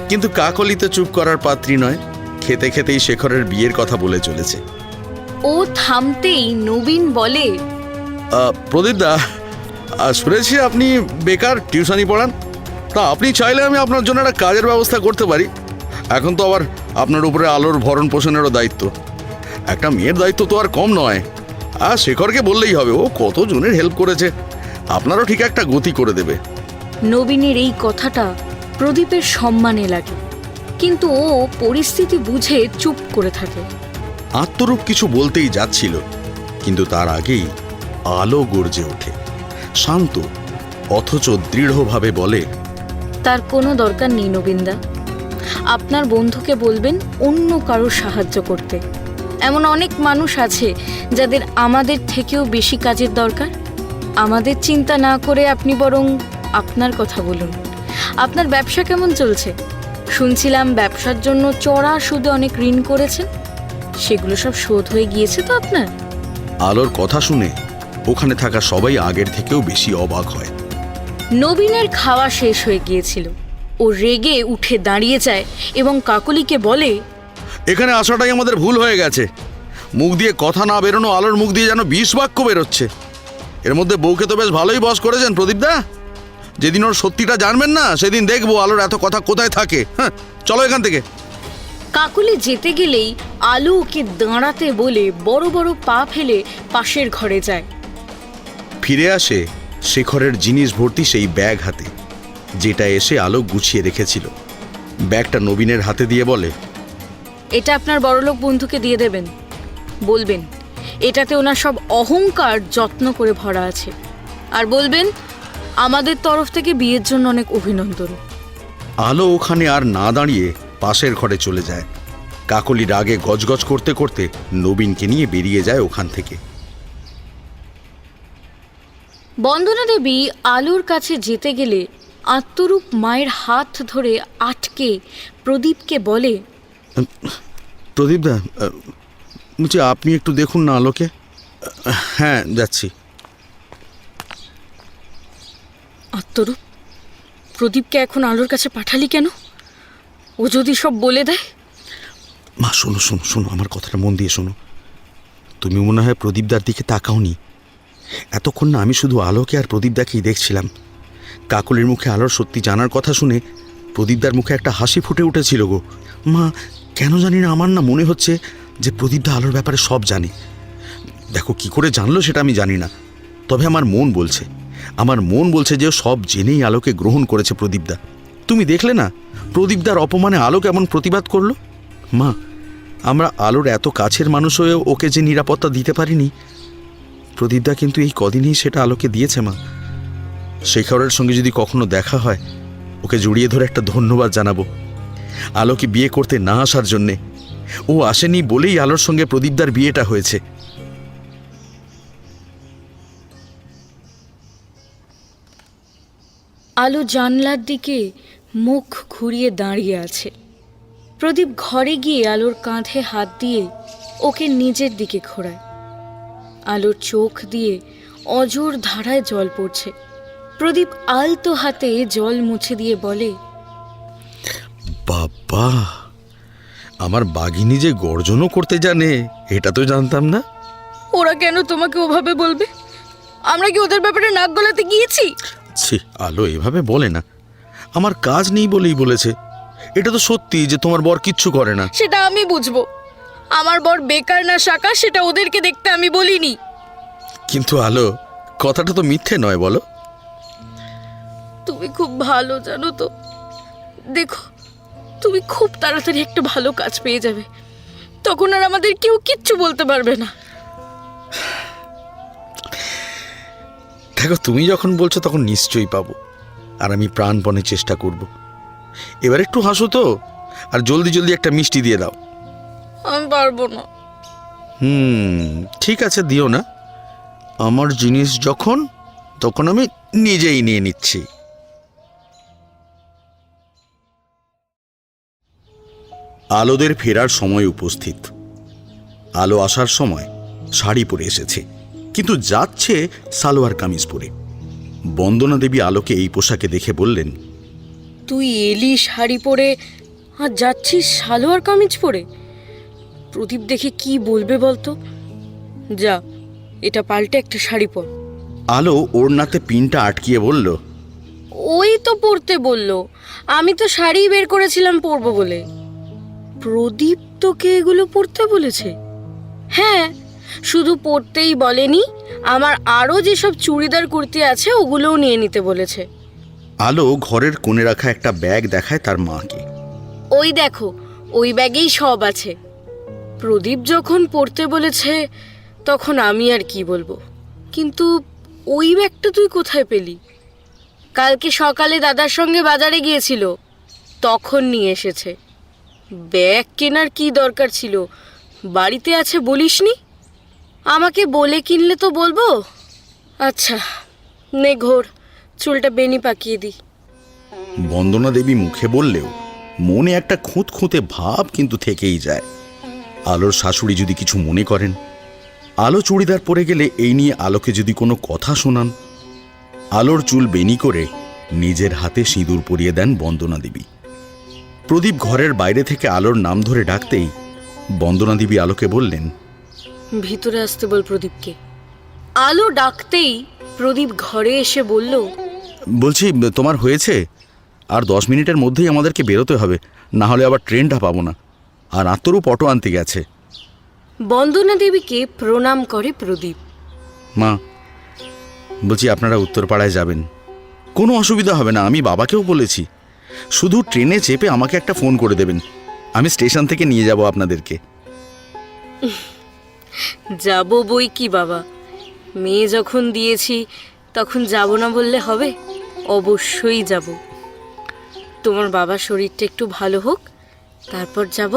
[SPEAKER 3] কিন্তু কাকলি তো চুপ করার পাত্রী নয়। খেতে খেতেই শেখরের বিয়ের কথা বলে চলেছে।
[SPEAKER 2] ও থামতেই নবীন বলে,
[SPEAKER 3] প্রদীপদা, শুনেছি আপনি বেকার টিউশনি পড়ান, তা আপনি চাইলে আমি আপনার জন্য একটা কাজের ব্যবস্থা করতে পারি। এখন তো আবার আপনার উপরে আলোর ভরণ পোষণেরও দায়িত্ব। একটা মেয়ের দায়িত্ব তো আর কম নয়। আর শেখরকে বললেই হবে, ও কতজনের হেল্প করেছে, আপনারও ঠিক একটা গতি করে দেবে।
[SPEAKER 2] নবীনের এই কথাটা প্রদীপের সম্মানে লাগে, কিন্তু ও পরিস্থিতি বুঝে চুপ করে থাকে।
[SPEAKER 3] আত্মরূপ কিছু বলতেই যাচ্ছিল, কিন্তু তার আগেই আলো গর্জে ওঠে, শান্ত অথচ দৃঢ়ভাবে বলে,
[SPEAKER 2] তার কোনো দরকার নেই নবীনদা। আপনার বন্ধুকে বলবেন অন্য কারোর সাহায্য করতে। এমন অনেক মানুষ আছে যাদের আমাদের থেকেও বেশি কাজের দরকার। আমাদের চিন্তা না করে আপনি বরং আপনার কথা বলুন। আপনার ব্যবসা কেমন চলছে? শুনছিলাম ব্যবসার জন্য চড়া সুদে অনেক ঋণ করেছেন, সেগুলো সব শোধ হয়ে গিয়েছে তো আপনার?
[SPEAKER 3] আলোর কথা শুনে ওখানে থাকা সবাই আগের থেকেও বেশি অবাক হয়।
[SPEAKER 2] নবীনের খাওয়া শেষ হয়ে গিয়েছিল। ও রেগে উঠে দাঁড়িয়ে যায় এবং কাকলিকে বলে,
[SPEAKER 3] এখানে আসাটাই আমাদের ভুল হয়ে গেছে। মুখ দিয়ে কথা না বেরোনো আলোর মুখ দিয়ে যেন 20 বাক্য বেরোচ্ছে। এর মধ্যে বউকে তো বেশ ভালোই বস করেছেন প্রদীপদা। যেদিন ওর সত্যিটা জানবেন না, সেদিন দেখবো আলোর এত কথা কোথায় থাকে। হ্যাঁ, চলো এখান থেকে।
[SPEAKER 2] কাকলি যেতে গেলেই আলু ওকে দাঁড়াতে বলে বড় বড় পা ফেলে পাশের ঘরে যায়।
[SPEAKER 3] ফিরে আসে শেখরের জিনিস ভর্তি সেই ব্যাগ হাতে, যেটা এসে আলো গুছিয়ে রেখেছিল। ব্যাগটা নবীনের হাতে দিয়ে বলে,
[SPEAKER 2] এটা আপনার বড়লোক বন্ধুকে দিয়ে দেবেন। বলবেন এটাতে ওনার সব অহংকার যত্ন করে ভরা আছে। আর বলবেন আমাদের তরফ থেকে বিয়ের জন্য অনেক অভিনন্দন।
[SPEAKER 3] আলো ওখানে আর না দাঁড়িয়ে পাশের ঘরে চলে যায়। কাকলি রাগে গজগজ করতে করতে নবীনকে নিয়ে বেরিয়ে যায় ওখান থেকে।
[SPEAKER 2] বন্দনা দেবী আলুর কাছে যেতে গেলে আত্মরূপ মায়ের হাত ধরে আটকে প্রদীপকে বলে,
[SPEAKER 3] প্রদীপদা, বলছি আপনি একটু দেখুন না আলোকে। হ্যাঁ, যাচ্ছি।
[SPEAKER 2] আত্মরূপ, প্রদীপকে এখন আলোর কাছে পাঠালি কেন? ও যদি সব বলে দেয়?
[SPEAKER 3] মা, শোনো শোনো শোনো, আমার কথাটা মন দিয়ে শোনো। তুমি মনে হয় প্রদীপদার দিকে তাকাওনি। এতক্ষণ না আমি শুধু আলোকে আর প্রদীপদাকেই দেখছিলাম। কাকলির মুখে আলোর সত্যি জানার কথা শুনে প্রদীপদার মুখে একটা হাসি ফুটে উঠেছিল গো। মা, কেন জানি না আমার না মনে হচ্ছে যে প্রদীপদা আলোর ব্যাপারে সব জানে। দেখো কি করে জানলো সেটা আমি জানি না, তবে আমার মন বলছে যে সব জেনেই আলোকে গ্রহণ করেছে প্রদীপদা। তুমি দেখলে না প্রদীপদার অপমানে আলো কেমন প্রতিবাদ করলো। মা, আমরা আলোর এত কাছের মানুষ হয়েও ওকে যে নিরাপত্তা দিতে পারিনি, প্রদীপদা কিন্তু এই কদিনেই সেটা আলোকে দিয়েছে। মা, শেখরের সঙ্গে যদি কখনো দেখা হয়, ওকে জড়িয়ে ধরে একটা ধন্যবাদ জানাবো আলোকে বিয়ে করতে না আসার জন্যে। ও আসেনি বলেই আলোর সঙ্গে প্রদীপদার বিয়েটা হয়েছে।
[SPEAKER 2] আলো জানলার দিকে মুখ ঘুরিয়ে দাঁড়িয়ে আছে। প্রদীপ ঘরে গিয়ে আলোর কাঁধে হাত দিয়ে ওকে নিজের দিকে ঘোরায়। আলোর চোখ দিয়ে অজোর ধারায় জল পড়ছে। প্রদীপ আলতো হাতে জল মুছে দিয়ে বলে,
[SPEAKER 3] বাবা, আমার বাঘিনী যে গর্জনও করতে জানে এটা তো জানতাম না।
[SPEAKER 2] ওরা কেন তোমাকে ওভাবে বলবে? আমরা কি ওদের ব্যাপারে নাক গলাতে গিয়েছি?
[SPEAKER 3] ছি, আলো এভাবে বলে না, আমার কাজ নেই বলেই বলেছে। এটা তো সত্যি যে তোমার বর কিচ্ছু করে না।
[SPEAKER 2] সেটা আমি বুঝবো। আমার বর বেকার না শাকা সেটা ওদেরকে দেখতে আমি বলিনি।
[SPEAKER 3] কিন্তু আলো, কথাটা তো মিথ্যে নয়, বলো।
[SPEAKER 2] তুমি খুব ভালো জানো তো। দেখো, তুমি খুব তাড়াতাড়ি একটা ভালো কাজ পেয়ে যাবে, তখন আর আমাদের কেউ কিচ্ছু বলতে পারবে না।
[SPEAKER 3] দেখো, তুমি যখন বলছো তখন নিশ্চয়ই পাবো, আর আমি প্রাণপণে চেষ্টা করব। এবার একটু হাসো তো, আর জলদি জলদি একটা মিষ্টি দিয়ে দাও।
[SPEAKER 2] আমি পারবো না।
[SPEAKER 3] ঠিক আছে, দিও না। আমার জিনিস যখন, তখন আমি নিজেই নিয়ে নিচ্ছি। আলোদের ফেরার সময় উপস্থিত। আলো আসার সময় শাড়ি পরে এসেছে, কিন্তু যাচ্ছে সালোয়ার কামিজ পরে। বন্দনা দেবী আলোকে এই পোশাকে দেখে বললেন,
[SPEAKER 2] তুই এলি শাড়ি পরে আর যাচ্ছিস সালোয়ার কামিজ পরে? প্রদীপ দেখে কি বলবে বলতো? যা, এটা পাল্টে একটা শাড়ি পর।
[SPEAKER 3] আলো ওড়নাতে পিনটা আটকিয়ে বলল,
[SPEAKER 2] ওই তো পরতে বললো, আমি তো শাড়ি বের করেছিলাম পরবো বলে। প্রদীপ তোকে এগুলো পরতে বলেছে? হ্যাঁ, শুধু পরতেই বলেনি, আমার আরও যেসব চুড়িদার কুর্তি আছে ওগুলোও নিয়ে নিতে বলেছে।
[SPEAKER 3] আলো ঘরের কোণে রাখা একটা ব্যাগ দেখায় তার মাকে।
[SPEAKER 2] ওই দেখো, ওই ব্যাগেই সব আছে। প্রদীপ যখন পড়তে বলেছে তখন আমি আর কি বলবো। কিন্তু ওই ব্যাগটা তুই কোথায় পেলি? কালকে সকালে দাদার সঙ্গে বাজারে গিয়েছিল, তখন নিয়ে এসেছে। ব্যাগ কেনার কি দরকার ছিল? বাড়িতে আছে বলিসনি? আমাকে বলে কিনলে তো বলবো। আচ্ছা, নে ঘোর, চুলটা বেনি পাকিয়ে দি।
[SPEAKER 3] বন্দনা দেবী মুখে বললেও মনে একটা খুঁতখুঁতে ভাব কিন্তু থেকেই যায়। আলোর শাশুড়ি যদি কিছু মনে করেন, আলো চুড়িদার পরে গেলে এই নিয়ে আলোকে যদি কোনো কথা শোনান। আলোর চুল বেনি করে নিজের হাতে সিঁদুর পরিয়ে দেন বন্দনা দেবী। প্রদীপ ঘরের বাইরে থেকে আলোর নাম ধরে ডাকতেই বন্দনা দেবী আলোকে বললেন,
[SPEAKER 2] ভিতরে আসতে বল প্রদীপকে। আলো ডাকতেই প্রদীপ ঘরে এসে বলল,
[SPEAKER 3] বলছি তোমার হয়েছে? আর 10 মিনিটের মধ্যেই আমাদেরকে বেরোতে হবে, না হলে আবার ট্রেনটা পাবো না। আর আত্মরূপ অটো আনতে গেছে।
[SPEAKER 2] বন্দনা দেবীকে প্রণাম করে প্রদীপ।
[SPEAKER 3] মা, বলছি আপনারা উত্তরপাড়ায় যাবেন, কোনো অসুবিধা হবে না, আমি বাবাকেও বলেছি। শুধু ট্রেনে চেপে আমাকে একটা ফোন করে দেবেন, আমি স্টেশন থেকে নিয়ে যাব আপনাদেরকে।
[SPEAKER 2] যাব বই কি বাবা, মেয়ে যখন দিয়েছি তখন যাব না বললে হবে? অবশ্যই যাব। তোমার বাবার শরীরটা একটু ভালো হোক, তারপর যাব।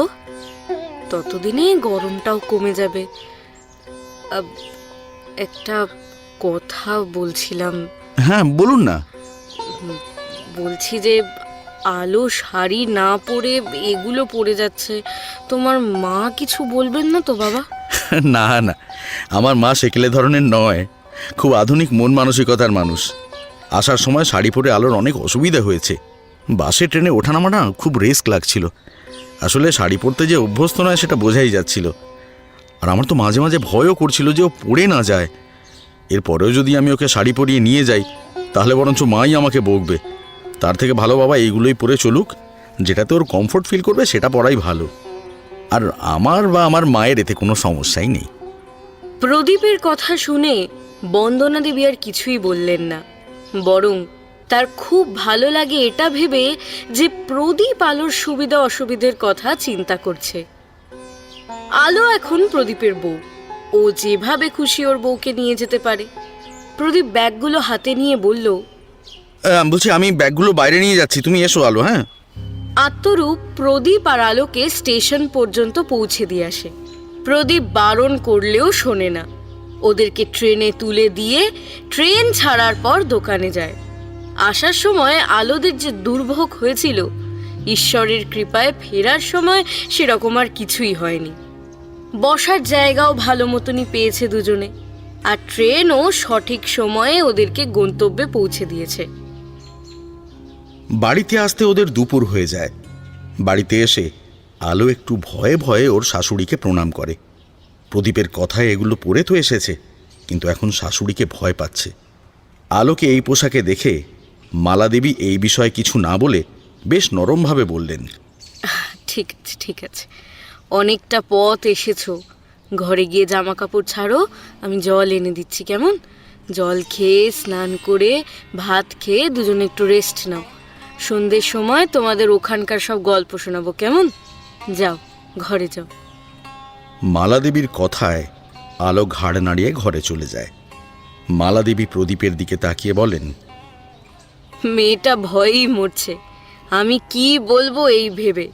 [SPEAKER 2] ততদিনে গরমটাও কমে যাবে। একটা কথা বলছিলাম।
[SPEAKER 3] হ্যাঁ, বলুন না।
[SPEAKER 2] বলছি যে আলো শাড়ি না পরে এগুলো পরে যাচ্ছে, তোমার মা কিছু বলবেন না তো বাবা?
[SPEAKER 3] না না, আমার মা সেকেলে ধরনের নয়, খুব আধুনিক মন মানসিকতার মানুষ। আসার সময় শাড়ি পরে আলোর অনেক অসুবিধা হয়েছে। বাসে ট্রেনে ওঠানামা না খুব রিস্ক লাগছিল। আসলে শাড়ি পরতে যে অভ্যস্ত নয় সেটা বোঝাই যাচ্ছিল। আর আমার তো মাঝে মাঝে ভয়ও করছিল যে ও পরে না যায়। এরপরেও যদি আমি ওকে শাড়ি পরিয়ে নিয়ে যাই তাহলে বরঞ্চ মাই আমাকে বকবে। তার থেকে ভালো বাবা এইগুলোই পরে চলুক, যেটাতে ওর কমফোর্ট ফিল করবে সেটা পরাই ভালো। আর আমার বা আমার মায়ের এতে কোনো সমস্যাই নেই।
[SPEAKER 2] প্রদীপের কথা শুনে বন্দনা দেবী আর কিছুই বললেন না, বরং তার খুব ভালো লাগে এটা ভেবে যে প্রদীপ আলোর সুবিধা অসুবিধের কথা চিন্তা করছে। আলো এখন প্রদীপের বউ, ও যেভাবে খুশি ওর বউকে নিয়ে যেতে পারে। প্রদীপ ব্যাগগুলো হাতে নিয়ে বলল,
[SPEAKER 3] বলছি আমি ব্যাগগুলো বাইরে নিয়ে যাচ্ছি, তুমি এসো আলো। হ্যাঁ।
[SPEAKER 2] আত্মরূপ প্রদীপ আর আলোকে স্টেশন পর্যন্ত পৌঁছে দিয়ে আসে। প্রদীপ বারণ করলেও শোনে না, ওদেরকে ট্রেনে তুলে দিয়ে ট্রেন ছাড়ার পর দোকানে যায়। আসার সময় আলোদের যে দুর্ভোগ হয়েছিল, ঈশ্বরের কৃপায় ফেরার সময় সেরকম আর কিছুই হয়নি। বসার জায়গাও ভালো মতনই পেয়েছে দুজনে। আর ট্রেনও সঠিক সময়ে ওদেরকে গন্তব্যে পৌঁছে দিয়েছে।
[SPEAKER 3] বাড়িতে আসতে ওদের দুপুর হয়ে যায়। বাড়িতে এসে আলো একটু ভয়ে ভয়ে ওর শাশুড়িকে প্রণাম করে। প্রদীপের কথায় এগুলো পড়ে তো এসেছে, কিন্তু এখন শাশুড়িকে ভয় পাচ্ছে। আলোকে এই পোশাকে দেখে মালাদেবী এই বিষয়ে কিছু না বলে বেশ নরমভাবে বললেন,
[SPEAKER 2] ঠিক আছে, ঠিক আছে, অনেকটা পথ এসেছো, ঘরে গিয়ে জামা কাপড় ছাড়ো, আমি জল এনে দিচ্ছি, কেমন? জল খেয়ে স্নান করে ভাত খেয়ে দুজনে একটু রেস্ট নাও। সন্ধ্যের সময় তোমাদের ওখানকার সব গল্প শোনাবো, কেমন? যাও, ঘরে যাও।
[SPEAKER 3] মালাদেবীর কথায় আলো ঘাড় নাড়িয়ে ঘরে চলে যায়। মালাদেবী প্রদীপের দিকে তাকিয়ে বলেন,
[SPEAKER 2] মেয়েটা ভয়েই মরছে, আমি কি বলবো এই ভেবে।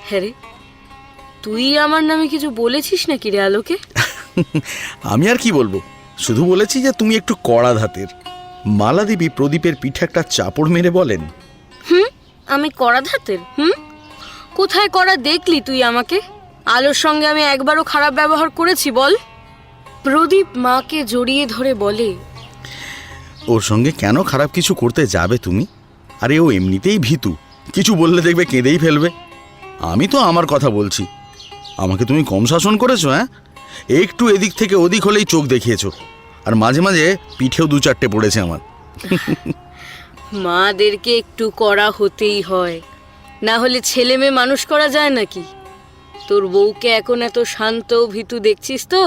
[SPEAKER 2] হ্যাঁ রে, তুই আমার নামে কিছু বলেছিস নাকি রে আলোকে?
[SPEAKER 3] আমি আর কি বলবো, শুধু বলেছি যে তুমি একটু কড়া ধাতের। মালাদেবী প্রদীপের পিঠে একটা চাপড় মেরে বলেন,
[SPEAKER 2] আমি কড়া ধাতের? কোথায় কড়া দেখলি তুই আমাকে? আলোর সঙ্গে আমি একবারও খারাপ ব্যবহার করেছি বল? প্রদীপ মাকে জড়িয়ে ধরে বলে,
[SPEAKER 3] ওর সঙ্গে কেন খারাপ কিছু করতে যাবে তুমি? আরে ও এমনিতেই ভীতু, কিছু বললে দেখবে কেঁদেই ফেলবে। আমি তো আমার কথা বলছি, আমাকে তুমি কম শাসন করেছো? হ্যাঁ, একটু এদিক থেকে ওদিক হলেই চোখ দেখিয়েছো, আর মাঝে মাঝে পিঠেও 2-4টে পড়েছে আমার।
[SPEAKER 2] মাদেরকে একটু কড়া হতেই হয়, না হলে ছেলে মেয়ে মানুষ করা যায় নাকি? তোর বউকে এখন এত শান্ত ভীতু দেখছিস তো,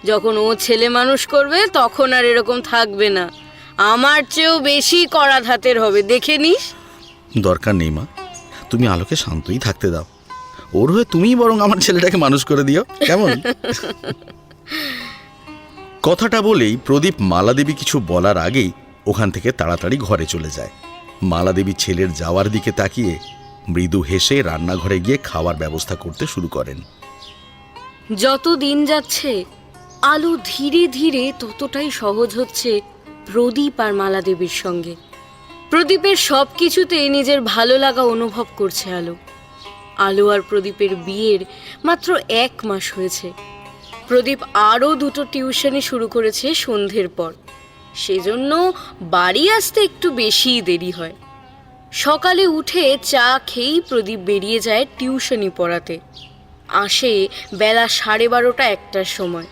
[SPEAKER 2] যখন ও ছেলে মানুষ করবে তখন আর এরকম থাকবে না, আমার চেয়েও বেশি কড়া ধাতের হবে, দেখে নিস।
[SPEAKER 3] দরকার নেই মা, তুমি আলোকে শান্তই থাকতে দাও। ওর হয়ে তুমিই বরং আমার ছেলেটাকে মানুষ করে দিও, কেমন? কথাটা বলেই প্রদীপ মালাদেবী কিছু বলার আগেই ওখান থেকে তাড়াতাড়ি ঘরে চলে যায়। মালাদেবী ছেলের যাওয়ার দিকে তাকিয়ে মৃদু হেসে রান্নাঘরে গিয়ে খাওয়ার ব্যবস্থা করতে শুরু করেন।
[SPEAKER 2] যত দিন যাচ্ছে আলো ধীরে ধীরে ততটাই সহজ হচ্ছে প্রদীপ আর মালাদেবীর সঙ্গে। প্রদীপের সব কিছুতেই নিজের ভালো লাগা অনুভব করছে আলো। আলো আর প্রদীপের বিয়ের মাত্র 1 মাস হয়েছে। প্রদীপ আরও 2টো টিউশনি শুরু করেছে সন্ধ্যের পর, সেজন্য বাড়ি আসতে একটু বেশিই দেরি হয়। সকালে উঠে চা খেয়েই প্রদীপ বেরিয়ে যায় টিউশনি পড়াতে। আসে বেলা 12:30-1টার সময়।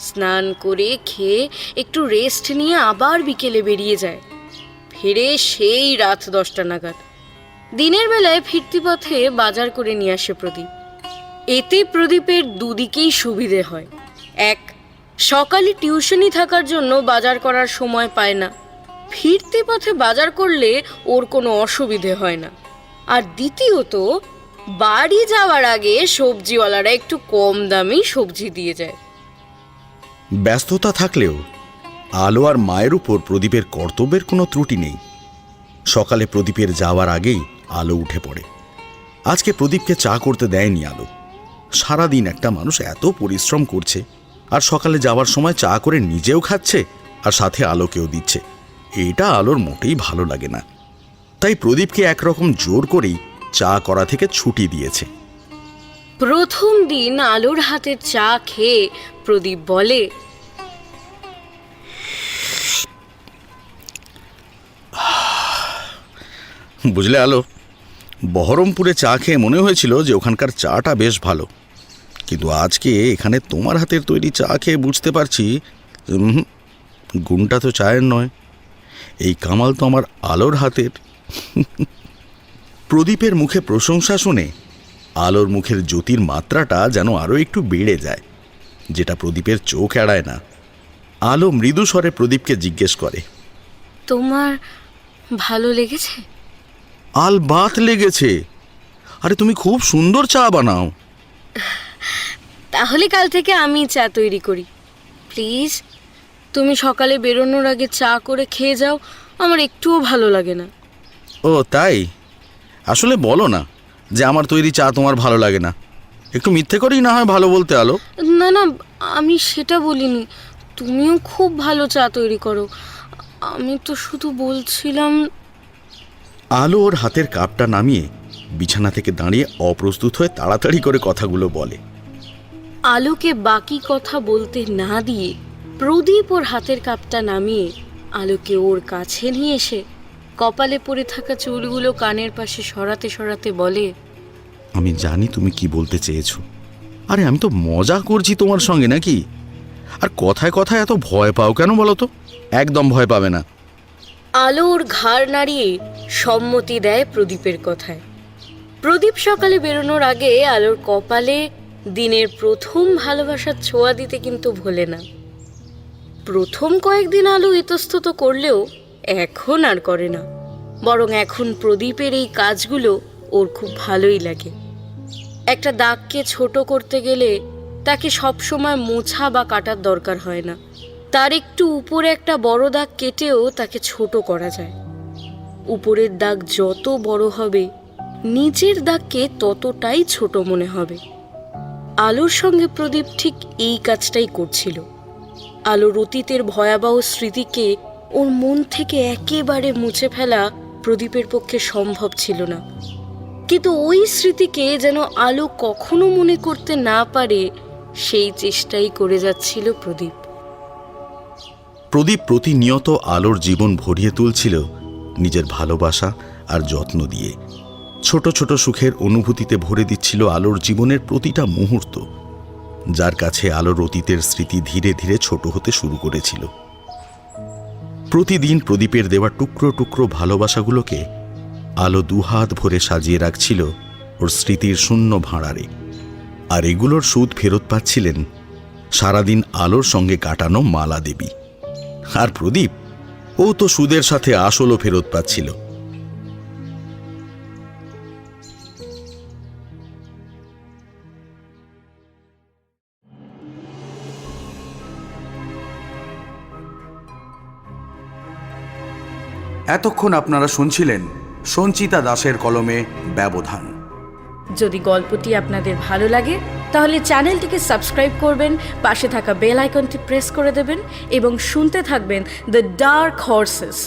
[SPEAKER 2] স্নান করে খেয়ে একটু রেস্ট নিয়ে আবার বিকেলে বেরিয়ে যায়, ফিরে সেই রাত 10টা নাগাদ। দিনের বেলায় ফিরতি পথে বাজার করে নিয়ে আসে প্রদীপ। এতে প্রদীপের দুদিকেই সুবিধে হয়। 1, সকালে টিউশনি থাকার জন্য বাজার করার সময় পায় না, ফিরতি পথে বাজার করলে ওর কোনো অসুবিধে হয় না। আর দ্বিতীয়ত, বাড়ি যাওয়ার আগে সবজিওয়ালারা একটু কম দামেই সবজি দিয়ে যায়।
[SPEAKER 3] ব্যস্ততা থাকলেও আলো আর মায়ের উপর প্রদীপের কর্তব্যের কোনো ত্রুটি নেই। সকালে প্রদীপের যাওয়ার আগেই আলো উঠে পড়ে। আজকে প্রদীপকে চা করতে দেয়নি আলো। সারাদিন একটা মানুষ এত পরিশ্রম করছে, আর সকালে যাওয়ার সময় চা করে নিজেও খাচ্ছে আর সাথে আলোকেও দিচ্ছে। এটা আলোর মোটেই ভালো লাগে না। তাই প্রদীপকে একরকম জোর করেই চা করা থেকে ছুটি দিয়েছে।
[SPEAKER 2] প্রথম দিন আলোর হাতের চা খেয়ে প্রদীপ বলে,
[SPEAKER 3] বুঝলে আলো, বহরমপুরে চা খেয়ে মনে হয়েছিল যে ওখানকার চাটা বেশ ভালো, কিন্তু আজকে এখানে তোমার হাতের তৈরি চা খেয়ে বুঝতে পারছি গুণটা তো চায়ের নয়, এই কামাল তো আমার আলোর হাতের। প্রদীপের মুখে প্রশংসা শুনে আলোর মুখের জ্যোতির মাত্রাটা যেন আরও একটু বেড়ে যায়, যেটা প্রদীপের চোখ এড়ায় না। আলো মৃদু স্বরে প্রদীপকে জিজ্ঞেস করে,
[SPEAKER 2] তোমার ভালো লেগেছে?
[SPEAKER 3] আলবাত লেগেছে। আরে তুমি খুব সুন্দর চা বানাও।
[SPEAKER 2] তাহলে কাল থেকে আমি চা তৈরি করি। প্লিজ, তুমি সকালে বেরোনোর আগে চা করে খেয়ে যাও, আমার একটুও ভালো লাগে না।
[SPEAKER 3] ও তাই? আসলে বলো না যে আমার তৈরি চা তোমার ভালো লাগে না, একটু মিথ্যে করেই না হয় ভালো বলতে আলো।
[SPEAKER 2] না না, আমি সেটা বলিনি, তুমিও খুব ভালো চা তৈরি করো। আমি তো শুধু বলছিলাম।
[SPEAKER 3] আলো ওর হাতের কাপটা নামিয়ে বিছানা থেকে দাঁড়িয়ে অপ্রস্তুত হয়ে তাড়াতাড়ি করে কথাগুলো বলে।
[SPEAKER 2] আলোকে বাকি কথা বলতে না দিয়ে প্রদীপ ওর হাতের কাপটা নামিয়ে আলোকে ওর কাছে নিয়ে এসে কপালে পড়ে থাকা চুলগুলো কানের পাশে সরাতে সরাতে বলে,
[SPEAKER 3] আমি জানি তুমি কি বলতে চেয়েছো। আরে আমি তো মজা করছি তোমার সঙ্গে, নাকি? আর কথায় কথায় এত ভয় পাও কেন বলো তো? একদম ভয় পাবে না।
[SPEAKER 2] আলো ওর ঘাড় নাড়িয়ে সম্মতি দেয় প্রদীপের কথায়। প্রদীপ সকালে বেরোনোর আগে আলোর কপালে দিনের প্রথম ভালোবাসার ছোঁয়া দিতে কিন্তু ভোলে না। প্রথম কয়েকদিন আলো ইতস্তত করলেও এখন আর করে না, বরং এখন প্রদীপের এই কাজগুলো ওর খুব ভালোই লাগে। একটা দাগকে ছোট করতে গেলে তাকে সবসময় মোছা বা কাটার দরকার হয় না, তার একটু উপরে একটা বড় দাগ কেটেও তাকে ছোট করা যায়। উপরের দাগ যত বড় হবে নিচের দাগকে ততটাই ছোট মনে হবে। আলোর সঙ্গে প্রদীপ ঠিক এই কাজটাই করছিল। আলোর অতীতের ভয়াবহ স্মৃতিকে ওর মন থেকে একেবারে মুছে ফেলা প্রদীপের পক্ষে সম্ভব ছিল না, কিন্তু ওই স্মৃতিকে যেন আলো কখনো মনে করতে না পারে সেই চেষ্টাই করে যাচ্ছিল প্রদীপ।
[SPEAKER 3] প্রদীপ প্রতিনিয়ত আলোর জীবন ভরিয়ে তুলছিল নিজের ভালোবাসা আর যত্ন দিয়ে। ছোট ছোট সুখের অনুভূতিতে ভরে দিচ্ছিল আলোর জীবনের প্রতিটা মুহূর্ত, যার কাছে আলোর অতীতের স্মৃতি ধীরে ধীরে ছোট হতে শুরু করেছিল। প্রতিদিন প্রদীপের দেওয়া টুকরো টুকরো ভালোবাসাগুলোকে আলো দুহাত ভরে সাজিয়ে রাখছিল ওর স্মৃতির শূন্য ভাঁড়ারে। আর এগুলোর সুদ ফেরত পাচ্ছিলেন সারাদিন আলোর সঙ্গে কাটানো মালা দেবী। আর প্রদীপ, ও তো সুদের সাথে আসলও ফেরত পাচ্ছিল।
[SPEAKER 1] এতক্ষণ আপনারা শুনছিলেন সঞ্চিতা দাসের কলমে ব্যবধান।
[SPEAKER 2] যদি গল্পটি আপনাদের ভালো লাগে তাহলে চ্যানেলটিকে সাবস্ক্রাইব করবেন, পাশে থাকা বেল আইকনটি প্রেস করে দেবেন এবং শুনতে থাকবেন দ্য ডার্ক হর্সেস।